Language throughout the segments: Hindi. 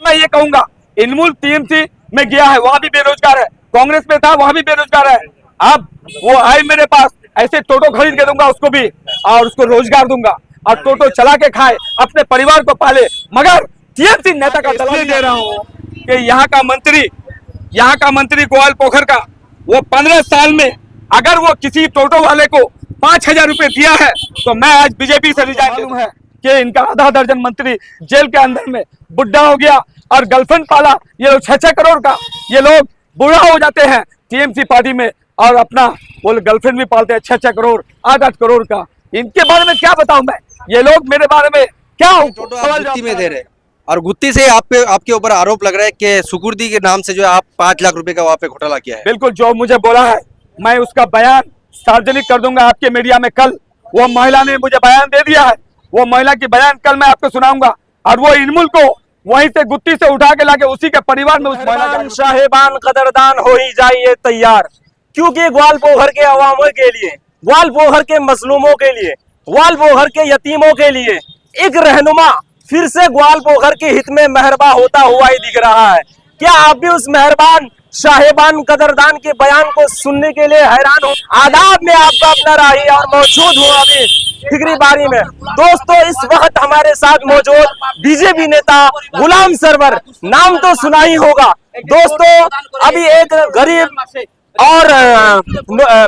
मैं ये कहूंगा, इनमुल टीएमसी में गया है, वहां भी बेरोजगार है, कांग्रेस में था वहां भी बेरोजगार है। अब वो आए मेरे पास, ऐसे टोटो खरीद के दूंगा उसको भी, और उसको रोजगार दूंगा, और टोटो चला के खाए, अपने परिवार को पाले। मगर टीएमसी नेता का दलाली दे रहा हूँ कि यहाँ का मंत्री गोयल पोखर का, वो 15 साल में अगर वो किसी टोटो वाले को 5,000 रुपए दिया है तो मैं आज बीजेपी से रिजाइन दूं है कि इनका आधा दर्जन मंत्री जेल के अंदर में बुढ़ा हो गया और गर्लफ्रेंड पाला। ये लोग 6-6 करोड़ का, ये लोग बूढ़ा हो जाते हैं टीएमसी पार्टी में और अपना वो गर्लफ्रेंड भी पालते हैं 6-6 करोड़ 8-8 करोड़ का। इनके बारे में क्या बताऊं मैं, ये लोग मेरे बारे में क्या गुत्ती में दे रहे, और गुत्ती से आपके ऊपर आरोप लग रहा है कि सुकुर्दी के नाम से जो है आप 5 लाख रुपए का वहाँ पे घोटाला किया है। बिल्कुल, जो मुझे बोला है मैं उसका बयान सार्वजनिक कर दूंगा आपके मीडिया में। कल वो महिला ने मुझे बयान दे दिया है, वो महिला की बयान कल मैं आपको सुनाऊंगा, और वो इनमुल को वहीं से गुत्ती से उठा के लाके उसी के परिवार में उस महिला साहेबान कदरदान हो ही जाइए तैयार, क्योंकि ग्वालपोखर के अवामों के लिए, ग्वालपोखर के मजलूमों के लिए, ग्वालपोखर के यतीमों के लिए एक रहनुमा फिर से ग्वालपोखर के हित में मेहरबा होता हुआ ही दिख रहा है। क्या आप भी उस मेहरबान साहेबान कदरदान के बयान को सुनने के लिए हैरान हो? आदाब में आपका अपना राही और मौजूद हूँ अभी फिक्री बारी में। दोस्तों, इस वक्त हमारे साथ मौजूद बीजेपी नेता गुलाम सरवर, नाम तो सुना ही होगा। दोस्तों, अभी एक गरीब और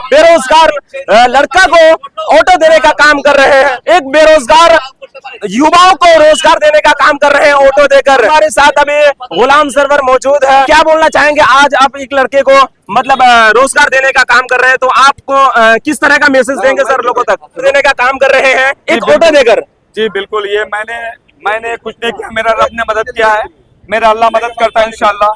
बेरोजगार लड़का को ऑटो देने का काम कर रहे हैं, एक बेरोजगार युवाओं को रोजगार देने का काम कर रहे हैं ऑटो देकर। हमारे साथ अभी गुलाम सरवर मौजूद है। क्या बोलना चाहेंगे, आज आप एक लड़के को मतलब रोजगार देने का काम कर रहे हैं, तो आपको किस तरह का मैसेज देंगे सर लोगों तक? देने का काम कर रहे हैं एक ऑटो देकर। जी बिल्कुल, ये मैंने कुछ नहीं किया, मेरा रब ने मदद किया है, मेरा अल्लाह मदद करता है इंशाल्लाह।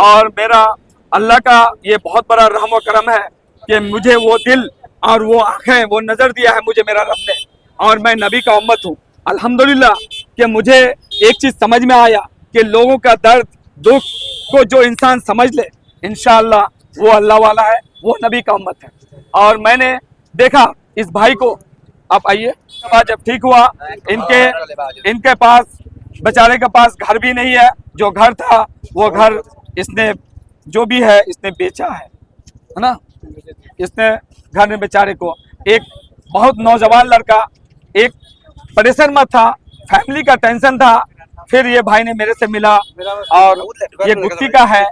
और मेरा अल्लाह का ये बहुत बड़ा रहम व करम है कि मुझे वो दिल और वो आंखें, वो नजर दिया है मुझे मेरा रब ने, और मैं नबी का उम्मत हूँ अल्हम्दुलिल्लाह। कि मुझे एक चीज समझ में आया कि लोगों का दर्द दुख को जो इंसान समझ ले इंशाअल्लाह वो अल्लाह वाला है, वो नबी का उम्मत है। और मैंने देखा इस भाई को, आप आइए, जब ठीक हुआ, इनके पास बेचारे के पास घर भी नहीं है, जो घर था वो घर इसने जो भी है इसने बेचा है ना। इसने घर में बेचारे को, एक बहुत नौजवान लड़का, एक परेशान मत था, फैमिली का टेंशन था, फिर ये भाई ने मेरे से मिला, और ये गुत्ती का है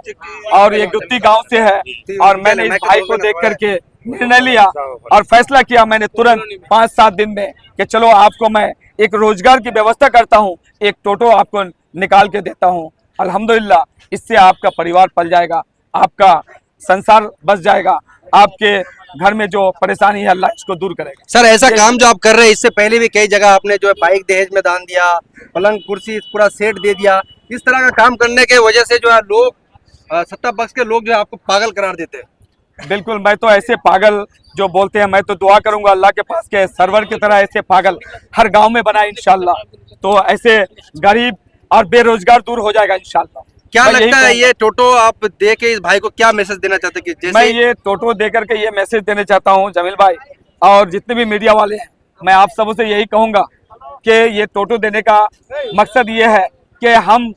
और ये गुत्ती गांव से है, और मैंने इस भाई को देख करके निर्णय लिया और फैसला किया मैंने तुरंत 5-7 दिन में कि चलो आपको मैं एक रोजगार की व्यवस्था करता हूँ, एक टोटो आपको निकाल के देता हूँ। अल्हम्दुलिल्लाह, इससे आपका परिवार पल जाएगा, आपका संसार बच जाएगा, आपके घर में जो परेशानी है अल्लाह इसको दूर करेगा। सर, ऐसा काम जो आप कर रहे हैं, इससे पहले भी कई जगह आपने जो है बाइक दहेज में दान दिया, पलंग कुर्सी पूरा सेट दे दिया। इस तरह का काम करने के वजह से जो है लोग, सत्ता पक्ष के लोग जो है आपको पागल करार देते हैं। बिल्कुल, मैं तो ऐसे पागल जो बोलते हैं, मैं तो दुआ करूंगा अल्लाह के पास के सरवर की तरह ऐसे पागल हर गांव में बनाए इंशाल्लाह, तो ऐसे गरीब और बेरोजगार दूर हो जाएगा इंशाल्लाह। क्या लगता है ये टोटो आप दे के इस भाई को क्या मैसेज देना चाहते हैं? कि मैं ये टोटो दे करके ये मैसेज देना चाहता हूँ जमील भाई, और जितने भी मीडिया वाले हैं, मैं आप सबों से यही कहूंगा कि ये टोटो देने का मकसद ये है कि हम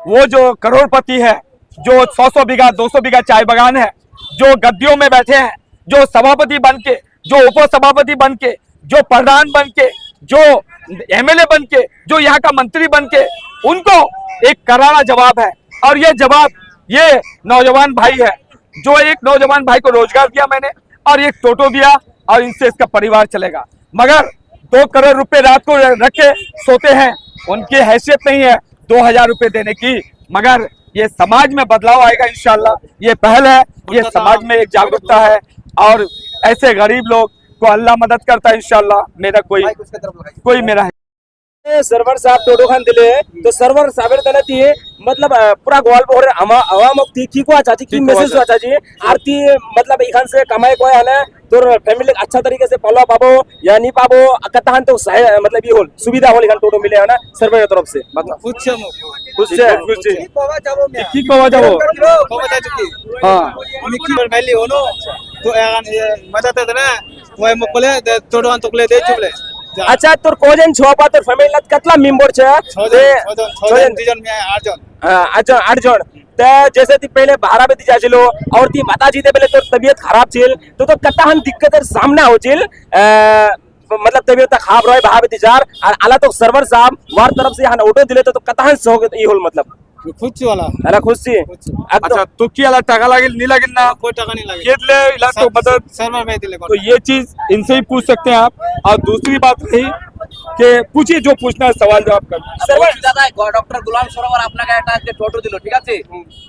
वो जो करोड़पति है, जो 100-100 बीघा 200 बीघा चाय बागान है, जो गद्दियों में बैठे हैं, जो सभापति बन के, जो उप सभापति बन के, जो प्रधान बन के, जो एमएलए बन के, जो यहाँ का मंत्री बन के, उनको एक करारा जवाब है। और ये जवाब ये नौजवान भाई है, जो एक नौजवान भाई को रोजगार दिया मैंने और एक टोटो दिया, और इनसे इसका परिवार चलेगा। मगर 2 करोड़ रुपए रात को रख के सोते हैं, उनकी हैसियत नहीं है 2000 रुपए देने की। मगर ये समाज में बदलाव आएगा इंशाल्लाह, ये पहल है, ये समाज में एक जागरूकता है, और ऐसे गरीब लोग को अल्लाह मदद करता है इंशाल्लाह। मेरा कोई मेरा है सर्वर साहब टोटो खान दिले, तो सर्वर साबर तलती है मतलब पूरा ग्वालपोखर आवाम ठीक हुआ चाची की मैसेज हुआ चाची आरती मतलब इखान से कमाई को है ना, तो फैमिली अच्छा तरीके से पालो पाबो या नहीं पाबो कतान तो मतलब ये होल सुविधा होल इखान टोटो मिले है ना सर्वर की तरफ से। मतलब कुछ ठीक पावा जाओ हां निकी फैमिली हो नो तो मदद है ना वो मकले टोटो तकले दे चुले। अच्छा, तोर कोजन छोपा तोर फैमिली कतला मेंबर छे? 6 जन 2 जन में 8 जन 8 जण तर जैसे ती पहिले 12 मध्ये जायचो और ती माताजी ते पहिले तो तबियत खराब छील तो कताहन दिक्कतेर सामना होचिल मतलब तबियत खराब रहे 12 मध्ये जार आला तो सर्वर साहब वार तरफ से यहाँ ऑटो दिले तो कताहन सहयोग ई होल मतलब खुश वाला अला खुश छी अच्छा तो की याला टाका लागेल नहीं लागेल ना कोई टका नहीं लगे घेतले इला तो मदद सर्वर में दिले तो ये चीज इनसे ही पूछ सकते हैं आप और दूसरी बात रही कि पूछिए जो पूछना है सवाल जवाब कर বলছি দাদা ডক্টর গোলাম সরোবর আপনাকে একটা আজকে টোটো দিল ঠিক আছে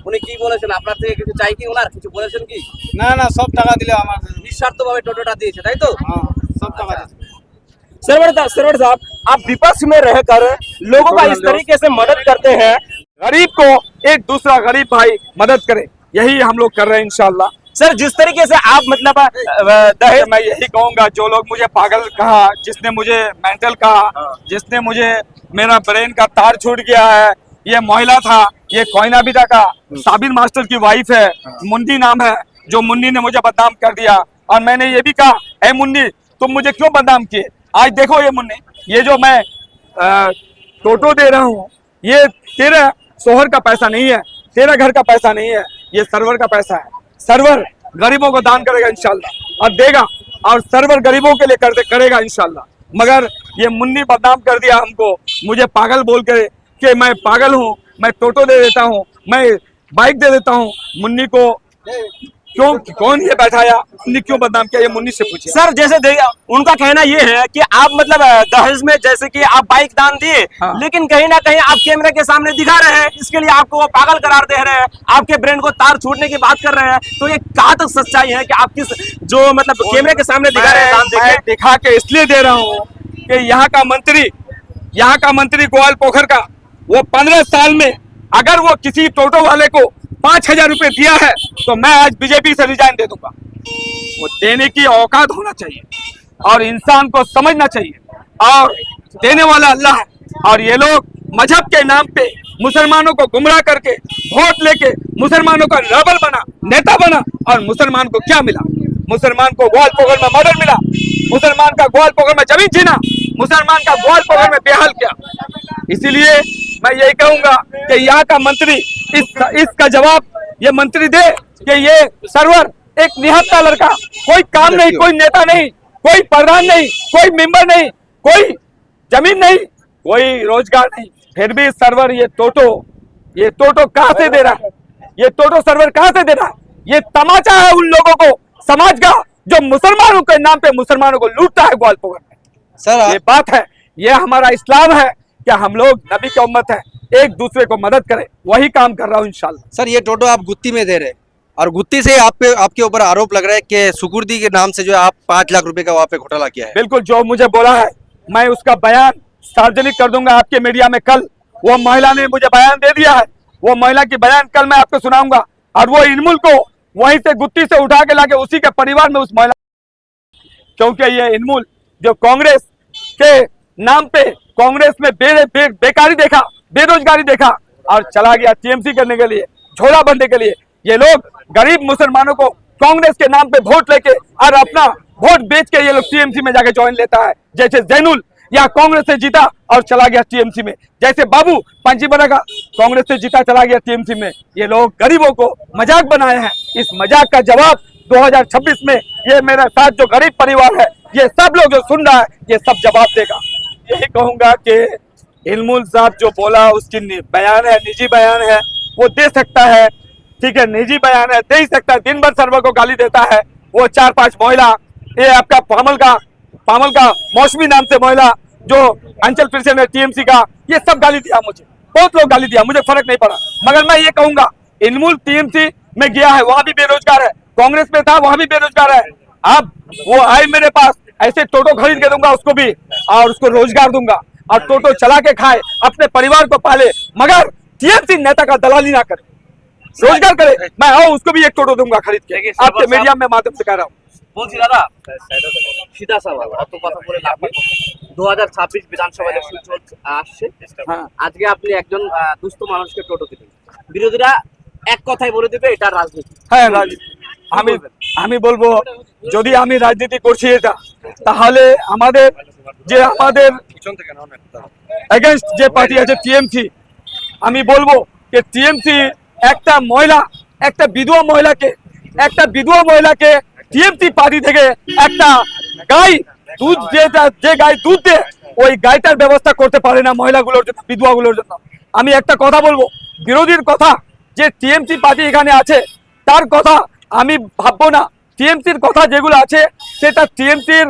উনি কি বলেছেন আপনার থেকে কিছু চাই কি ওনার কিছু বলেছেন কি ना ना सब टका दिले हमारे নিঃস্বার্থভাবে টোটোটা দিয়েছে তাই তো हाँ सब टका दिले सरवर साहब आप विपक्ष में रहकर लोगों का इस तरीके से मदद करते हैं गरीब को एक दूसरा गरीब भाई मदद करे यही हम लोग कर रहे हैं इंशाल्लाह सर जिस तरीके से आप मतलब दहेज मैं यही कहूंगा जो लोग मुझे पागल कहा जिसने मुझे मेंटल कहा जिसने मुझे मेरा ब्रेन का तार छूट गया है ये महिला था ये कोयना बिदा का साबिर मास्टर की वाइफ है मुन्नी नाम है जो मुन्नी ने मुझे बदनाम कर दिया और मैंने ये भी कहा ए मुन्नी तुम मुझे क्यों बदनाम किए आज देखो ये मुन्नी ये जो मैं टोटो दे रहा हूँ ये तेरे शोहर का पैसा नहीं है तेरा घर का पैसा नहीं है ये सर्वर का पैसा है सर्वर गरीबों को दान करेगा इंशाल्लाह और देगा और सर्वर गरीबों के लिए करेगा इंशाल्लाह मगर ये मुन्नी बदनाम कर दिया हमको मुझे पागल बोल कर कि मैं पागल हूँ मैं टोटो दे देता हूँ मैं बाइक दे देता हूँ मुन्नी को क्यों कौन ये बैठाया मुन्नी क्यों बदनाम किया ये मुन्नी से पूछिए सर जैसे उनका कहना ये है कि आप मतलब दहेज में जैसे कि आप बाइक दान दिए हाँ। लेकिन कहीं ना कहीं आप कैमरे के सामने दिखा रहे हैं इसके लिए आपको वो पागल करार दे रहे हैं आपके ब्रेन को तार छूटने की बात कर रहे हैं तो ये कहाँ तक सच्चाई है कि आप किस जो मतलब कैमरे के सामने दिखा रहे हैं दान मैं देके दिखा के इसलिए दे रहा हूँ कि यहाँ का मंत्री गोपाल पोखर का वो 15 साल में अगर वो किसी टोटो वाले को 5,000 रुपए दिया है तो मैं आज बीजेपी से रिजाइन दे दूंगा वो देने की औकात होना चाहिए और इंसान को समझना चाहिए और देने वाला अल्लाह है और ये लोग मजहब के नाम पे मुसलमानों को गुमराह करके वोट लेके मुसलमानों का रबर बना नेता बना और मुसलमान को क्या मिला मुसलमान को ग्वाल पोखर में मर्डर मिला मुसलमान का ग्वाल पोखर में जमीन छीना मुसलमान का ग्वाल पोखर में बेहाल किया इसीलिए मैं यही कहूंगा कि यहाँ का मंत्री इसका जवाब ये मंत्री दे कि ये सर्वर एक निहत्था लड़का कोई काम नहीं कोई नेता नहीं कोई प्रधान नहीं कोई मेंबर नहीं कोई जमीन नहीं कोई रोजगार नहीं फिर भी सर्वर ये टोटो कहाँ से दे रहा है ये टोटो सर्वर कहाँ से दे रहा है ये तमाचा है उन लोगों को समाज का जो मुसलमानों के नाम पे मुसलमानों को लूटता है ग्वाल पोखर में सर ये बात है ये हमारा इस्लाम है कि हम लोग नबी की उम्मत है एक दूसरे को मदद करें वही काम कर रहा हूँ इंशाल्लाह सर ये टोटो आप गुत्ती में दे रहे हैं और गुत्ती से आपके ऊपर आरोप लग रहा है कि सुकुर्दी के नाम से जो है आप 5 लाख रुपए का वहाँ पे घोटाला किया है बिल्कुल जो मुझे बोला है मैं उसका बयान सार्वजनिक कर दूंगा आपके मीडिया में कल वो महिला ने मुझे बयान दे दिया है वो महिला की बयान कल मैं आपको सुनाऊंगा और वो इनमुल को वहीं से गुत्ती से उठा के लाके उसी के परिवार में उस महिला क्योंकि ये इनमुल जो कांग्रेस के नाम पे कांग्रेस में बेकारी देखा बेरोजगारी देखा और चला गया टीएमसी करने के लिए झोला बनने के लिए ये लोग गरीब मुसलमानों को कांग्रेस के नाम पे वोट लेके और अपना वोट बेच के ये लोग टीएमसी में जाके ज्वाइन लेता है जैसे जैनुल या कांग्रेस से जीता और चला गया टीएमसी में जैसे बाबू पंचीबरा का कांग्रेस से जीता चला गया टीएमसी में ये लोग गरीबों को मजाक बनाए हैं इस मजाक का जवाब 2026 में ये मेरे साथ जो गरीब परिवार है ये सब लोग जो सुन रहा है ये सब जवाब देगा यही कहूंगा कि इल्मुल साहब जो बोला उसकी बयान है निजी बयान है वो दे सकता है ठीक है निजी बयान है दे ही सकता है दिन भर सर्वर को गाली देता है वो 4-5 महिला ये आपका पामल का मौसमी नाम से महिला जो अंचल प्रेसिडेंट है टीएमसी का ये सब गाली दिया मुझे बहुत लोग गाली दिया मुझे फर्क नहीं पड़ा मगर मैं ये कहूंगा इल्मुल टीएमसी में गया है वहां भी बेरोजगार है कांग्रेस में था वहां भी बेरोजगार है अब वो आए मेरे पास ऐसे टोटो खरीद के दूंगा उसको भी और उसको रोजगार दूंगा और टोटो चला के खाए अपने परिवार को पाले मगर टीएमसी नेता का दलाली ना करे रोजगार करे मैं आऊँ उसको भी एक टोटो दूंगा खरीद के आपके मीडिया में माध्यम से कह रहा हूँ বলছি দাদা সিধা সওয়াল অত কথা বলে লাভ নেই 2026 বিধানসভা ইলেকশন আসছে আজকে আপনি একজন দুস্থ মানুষকে টোটো দিলেন বিরোধীরা এক কথাই বলে দিবে এটা রাজনীতি হ্যাঁ রাজনীতি আমি বলবো যদি আমি রাজনীতি করছি এটা তাহলে আমাদের এগেইনস্ট যে পার্টি আছে টিএমসি আমি বলবো कि टीएमसी একটা মহিলা একটা বিধবা মহিলাকে টিএমসি পার্টি থেকে একটা গাই দুধ যে গাই দুধ দেয় ওই গাইটার ব্যবস্থা করতে পারে না মহিলাগুলোর জন্য বিধবাগুলোর জন্য। আমি একটা কথা বলবো, বিরোধীর কথা যে টিএমসি পার্টি এখানে আছে তার কথা আমি ভাববো না। টিএমসির কথা যেগুলো আছে সেটা টিএমসির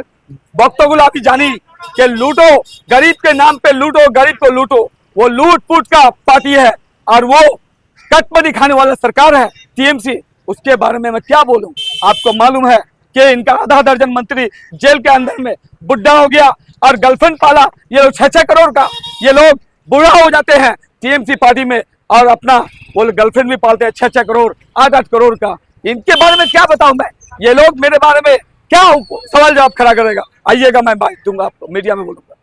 বক্तव्यগুলো আমি জানি कि लूटो गरीब के नाम पे लूटो गरीब को लूटो, वो लूट फूट का पार्टी है और वो कटमनी खाने वाला सरकार है टीएमसी। उसके बारे में मैं क्या बोलूं। आपको मालूम है कि इनका आधा दर्जन मंत्री जेल के अंदर में बुढ़ा हो गया और गर्लफ्रेंड पाला। ये लोग 6-6 करोड़ का ये लोग बुढ़ा हो जाते हैं टीएमसी पार्टी में और अपना वो गर्लफ्रेंड भी पालते हैं 6-6 करोड़ 8-8 करोड़ का। इनके बारे में क्या बताऊं मैं। ये लोग मेरे बारे में क्या सवाल जवाब खड़ा करेगा। आइएगा मैं बाइट दूंगा आपको, मीडिया में बोलूंगा।